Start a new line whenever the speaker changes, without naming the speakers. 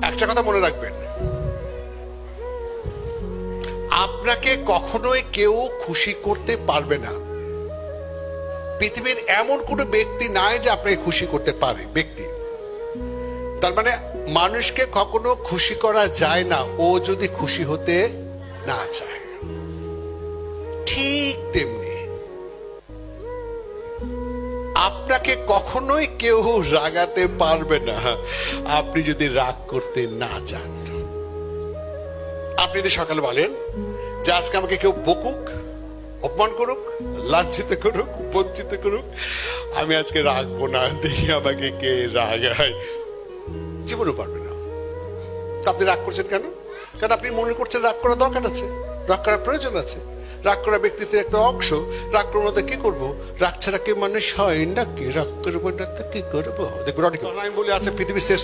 একটা কথা মনে রাখবেন, আপনাকে কখনোই কেউ খুশি করতে পারবে না। পৃথিবীর এমন কোন ব্যক্তি নাই যে আপনাকে খুশি করতে পারে ব্যক্তি। তার মানে মানুষকে কখনো খুশি করা যায় না ও যদি খুশি হতে না চায়। ঠিক তেমনি আপনাকে কখনোই কেউ রাগাতে পারবে না আপনি যদি রাগ করতে না চান। আপনি যদি সকালে বলেন যে আজকে আমাকে কেউ বকুক, অপমান করুক, লাঞ্ছিত করুক, বঞ্চিত করুক, আমি আজকে রাগবো না, দেখি আমাকে কে রাগায়, জীবনও পারবে না। আপনি রাগ করছেন কেন? কারণ আপনি মনে করছেন রাগ করা দরকার আছে, রাগ করার প্রয়োজন আছে। রাগ করা ব্যক্তিত্বের একটা অংশ। রাগ করার মধ্যে কি করবো? রাগ ছাড়া কি মানুষ হয় নাকি? রাগ করবো না তো কি করবো? দেখুন, আমি বলি আচ্ছা পৃথিবীর শ্রেষ্ঠ